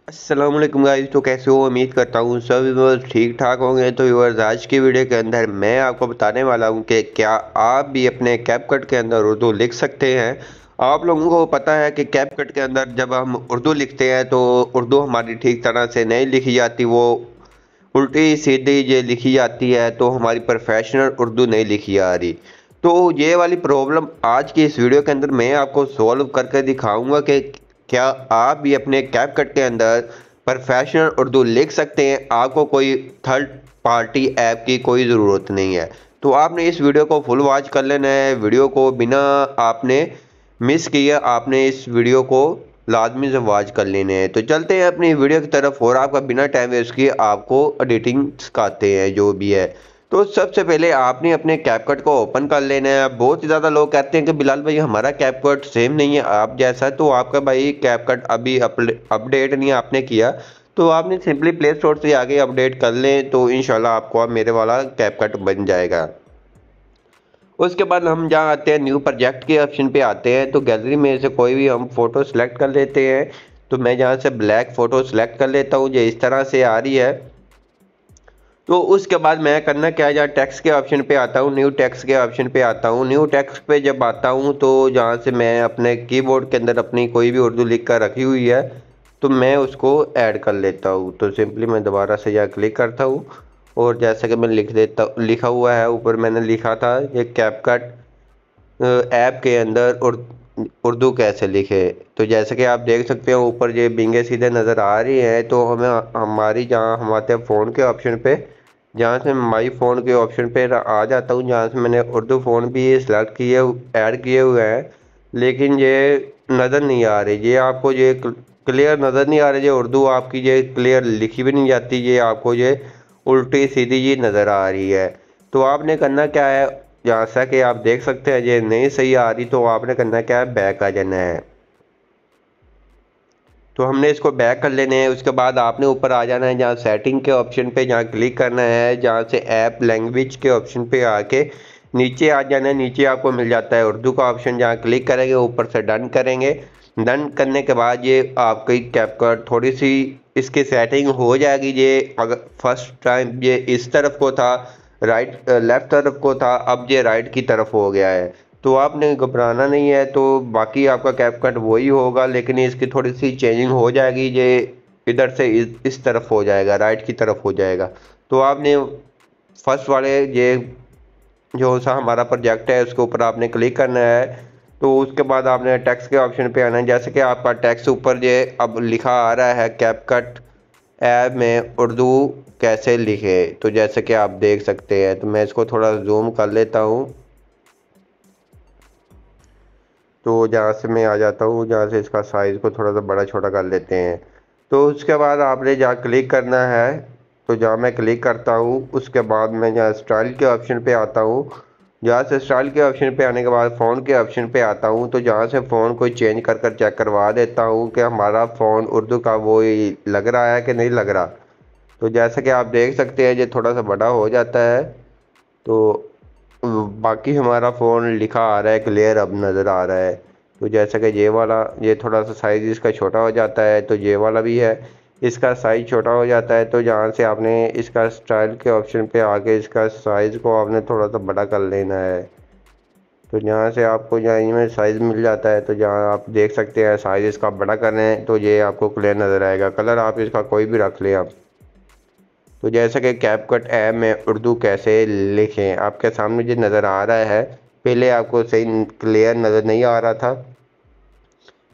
अस्सलाम वालेकुम गाइस। तो कैसे हो? उम्मीद करता हूँ सब व्यूअर्स ठीक ठाक होंगे। तो व्यूअर्स, आज की वीडियो के अंदर मैं आपको बताने वाला हूँ कि क्या आप भी अपने कैपकट के अंदर उर्दू लिख सकते हैं। आप लोगों को पता है कि कैपकट के अंदर जब हम उर्दू लिखते हैं तो उर्दू हमारी ठीक तरह से नहीं लिखी जाती, वो उल्टी सीधी ये लिखी जाती है, तो हमारी प्रोफेशनल उर्दू नहीं लिखी आ रही। तो ये वाली प्रॉब्लम आज की इस वीडियो के अंदर मैं आपको सॉल्व करके दिखाऊंगा कि क्या आप भी अपने कैपकट के अंदर प्रोफेशनल उर्दू लिख सकते हैं। आपको कोई थर्ड पार्टी ऐप की कोई ज़रूरत नहीं है। तो आपने इस वीडियो को फुल वॉच कर लेना है। वीडियो को बिना आपने मिस किया आपने इस वीडियो को लाजमी से वॉच कर लेने हैं। तो चलते हैं अपनी वीडियो की तरफ और आपका बिना टाइम वेस्ट किए आपको एडिटिंग सिखाते हैं जो भी है। तो सबसे पहले आपने अपने कैपकट को ओपन कर लेना है। बहुत ही ज़्यादा लोग कहते हैं कि बिलाल भाई हमारा कैपकट सेम नहीं है आप जैसा, तो आपका भाई कैपकट अभी अपडेट नहीं आपने किया, तो आपने सिंपली प्ले स्टोर से आगे अपडेट कर लें तो इंशाल्लाह आपको मेरे वाला कैपकट बन जाएगा। उसके बाद हम जहाँ आते हैं न्यू प्रोजेक्ट के ऑप्शन पे आते हैं, तो गैलरी में से कोई भी हम फोटो सेलेक्ट कर लेते हैं। तो मैं जहाँ से ब्लैक फ़ोटो सेलेक्ट कर लेता हूँ, ये इस तरह से आ रही है। तो उसके बाद मैं करना क्या है, जहाँ टेक्स्ट के ऑप्शन पे आता हूँ, न्यू टेक्स्ट के ऑप्शन पे आता हूँ। न्यू टेक्स्ट पे जब आता हूँ तो जहाँ से मैं अपने कीबोर्ड के अंदर अपनी कोई भी उर्दू लिख कर रखी हुई है तो मैं उसको ऐड कर लेता हूँ। तो सिंपली मैं दोबारा से यहाँ क्लिक करता हूँ और जैसा कि मैं लिख देता, लिखा हुआ है ऊपर मैंने लिखा था ये कैपकट ऐप के अंदर उर्दू कैसे लिखे। तो जैसे कि आप देख सकते हो ऊपर ये बिंगे सीधे नज़र आ रही है। तो हमें हमारी जहाँ हम आते हैं फ़ोन के ऑप्शन पे, जहाँ से माई फ़ोन के ऑप्शन पे आ जाता हूँ, जहाँ से मैंने उर्दू फ़ोन भी सेलेक्ट किए ऐड किए हुए हैं, लेकिन ये नज़र नहीं आ रही। ये आपको ये क्लियर नज़र नहीं आ रही। ये उर्दू आपकी ये क्लियर लिखी भी नहीं जाती, ये आपको ये उल्टी सीधी ये नज़र आ रही है। तो आपने करना क्या है, जैसा कि आप देख सकते हैं ये नहीं सही आ रही, तो आपने करना क्या है, बैक आ जाना है। तो हमने इसको बैक कर लेने हैं। उसके बाद आपने ऊपर आ जाना है, जहाँ सेटिंग के ऑप्शन पे जहाँ क्लिक करना है, जहाँ से ऐप लैंग्वेज के ऑप्शन पे आके नीचे आ जाना है। नीचे आपको मिल जाता है उर्दू का ऑप्शन, जहाँ क्लिक करेंगे ऊपर से डन करेंगे। डन करने के बाद ये आपकी कैपकट थोड़ी सी इसकी सेटिंग हो जाएगी। ये अगर फर्स्ट टाइम ये इस तरफ को था, राइट लेफ्ट तरफ को था, अब ये राइट की तरफ हो गया है। तो आपने घबराना नहीं है। तो बाकी आपका कैपकट वही होगा, लेकिन इसकी थोड़ी सी चेंजिंग हो जाएगी। ये इधर से इस तरफ हो जाएगा, राइट की तरफ हो जाएगा। तो आपने फर्स्ट वाले ये जो सा हमारा प्रोजेक्ट है उसके ऊपर आपने क्लिक करना है। तो उसके बाद आपने टेक्स्ट के ऑप्शन पे आना है। जैसे कि आपका टेक्स्ट ऊपर ये अब लिखा आ रहा है, कैपकट ऐप में उर्दू कैसे लिखे। तो जैसे कि आप देख सकते हैं, तो मैं इसको थोड़ा जूम कर लेता हूँ। तो जहाँ से मैं आ जाता हूँ, जहाँ से इसका साइज़ को थोड़ा सा बड़ा छोटा कर लेते हैं। तो उसके बाद आपने जहाँ क्लिक करना है, तो जहाँ मैं क्लिक करता हूँ उसके बाद मैं जहाँ स्टाइल के ऑप्शन पे आता हूँ, जहाँ से स्टाइल के ऑप्शन पे आने के बाद फ़ोन के ऑप्शन पे आता हूँ, तो जहाँ से फ़ोन को चेंज कर कर चेक करवा देता हूँ कि हमारा फ़ोन उर्दू का वो ही लग रहा है कि नहीं लग रहा। तो जैसा कि आप देख सकते हैं ये थोड़ा सा बड़ा हो जाता है। तो बाकी हमारा फ़ोन लिखा आ रहा है, क्लियर अब नज़र आ रहा है। तो जैसा कि ये वाला ये थोड़ा सा साइज़ इसका छोटा हो जाता है, तो ये वाला भी है, इसका साइज़ छोटा हो जाता है। तो जहाँ से आपने इसका स्टाइल के ऑप्शन पे आके इसका साइज़ को आपने थोड़ा सा बड़ा कर लेना है। तो जहाँ से आपको जहाँ इनमें साइज़ मिल जाता है, तो जहाँ आप देख सकते हैं साइज़ इसका बड़ा कर रहे हैं, तो ये आपको क्लियर नज़र आएगा। कलर आप इसका कोई भी रख लें आप। तो जैसा कि कैपकट ऐप में उर्दू कैसे लिखें आपके सामने जो नज़र आ रहा है, पहले आपको सही क्लियर नज़र नहीं आ रहा था।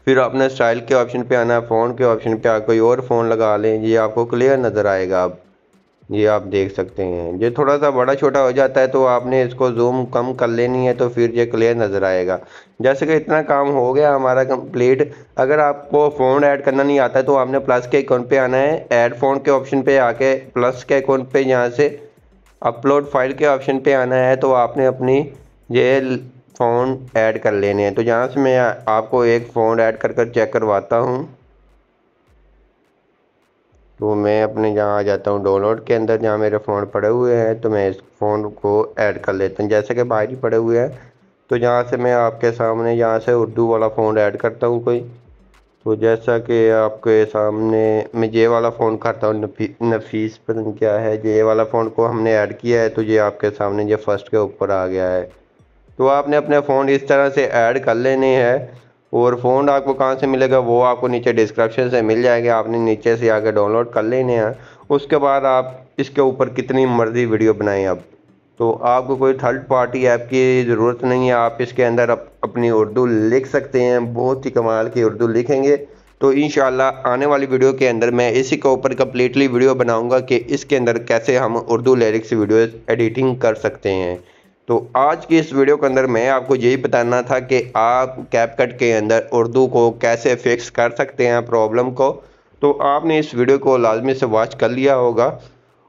फिर आपने स्टाइल के ऑप्शन पे आना, फ़ोन के ऑप्शन पे कोई और फ़ोन लगा लें, ये आपको क्लियर नज़र आएगा। अब ये आप देख सकते हैं ये थोड़ा सा बड़ा छोटा हो जाता है, तो आपने इसको जूम कम कर लेनी है, तो फिर ये क्लियर नज़र आएगा। जैसे कि इतना काम हो गया हमारा कंप्लीट। अगर आपको फ़ोन ऐड करना नहीं आता है तो आपने प्लस के आइकॉन पे आना है, ऐड फ़ोन के ऑप्शन पे आके प्लस के आइकॉन पे यहाँ से अपलोड फाइल के ऑप्शन पे आना है। तो आपने अपनी ये फ़ोन ऐड कर लेने हैं। तो यहाँ से मैं आपको एक फ़ोन ऐड कर कर चेक करवाता हूँ। तो मैं अपने जहाँ आ जाता हूँ डाउनलोड के अंदर, जहाँ मेरे फ़ोन पड़े हुए हैं, तो मैं इस फ़ोन को ऐड कर लेता हूँ। जैसे कि बाहर ही पड़े हुए हैं, तो जहाँ से मैं आपके सामने यहाँ से उर्दू वाला फ़ोन ऐड करता हूँ कोई। तो जैसा कि आपके सामने मैं ये वाला फ़ोन करता हूँ, नफीस पता नहीं क्या है, ये वाला फ़ोन को हमने ऐड किया है तो ये आपके सामने ये फर्स्ट के ऊपर आ गया है। तो आपने अपने फ़ोन इस तरह से ऐड कर लेने हैं और फ़ोन आपको कहाँ से मिलेगा वो आपको नीचे डिस्क्रिप्शन से मिल जाएगा, आपने नीचे से आकर डाउनलोड कर लेने हैं। उसके बाद आप इसके ऊपर कितनी मर्ज़ी वीडियो बनाएं। अब तो आपको कोई थर्ड पार्टी ऐप की ज़रूरत नहीं है, आप इसके अंदर अपनी उर्दू लिख सकते हैं। बहुत ही कमाल की उर्दू लिखेंगे तो इंशाल्लाह आने वाली वीडियो के अंदर मैं इसी के ऊपर कम्प्लीटली वीडियो बनाऊंगा कि इसके अंदर कैसे हम उर्दू लिरिक्स वीडियो एडिटिंग कर सकते हैं। तो आज की इस वीडियो के अंदर मैं आपको यही बताना था कि आप कैपकट के अंदर उर्दू को कैसे फिक्स कर सकते हैं प्रॉब्लम को। तो आपने इस वीडियो को लाजमी से वॉच कर लिया होगा,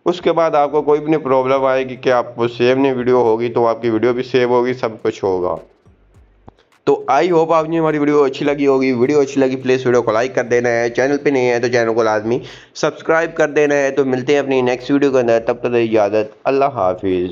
उसके बाद आपको कोई भी नहीं प्रॉब्लम आएगी कि आपको सेव नहीं वीडियो होगी, तो आपकी वीडियो भी सेव होगी, सब कुछ होगा। तो आई होप आपने हमारी वीडियो अच्छी लगी होगी। वीडियो अच्छी लगी प्लीज़ वीडियो को लाइक कर देना है, चैनल पे नहीं है तो चैनल को लाजमी सब्सक्राइब कर देना है। तो मिलते हैं अपनी नेक्स्ट वीडियो के अंदर, तब तक इजाज़त, अल्लाह हाफिज़।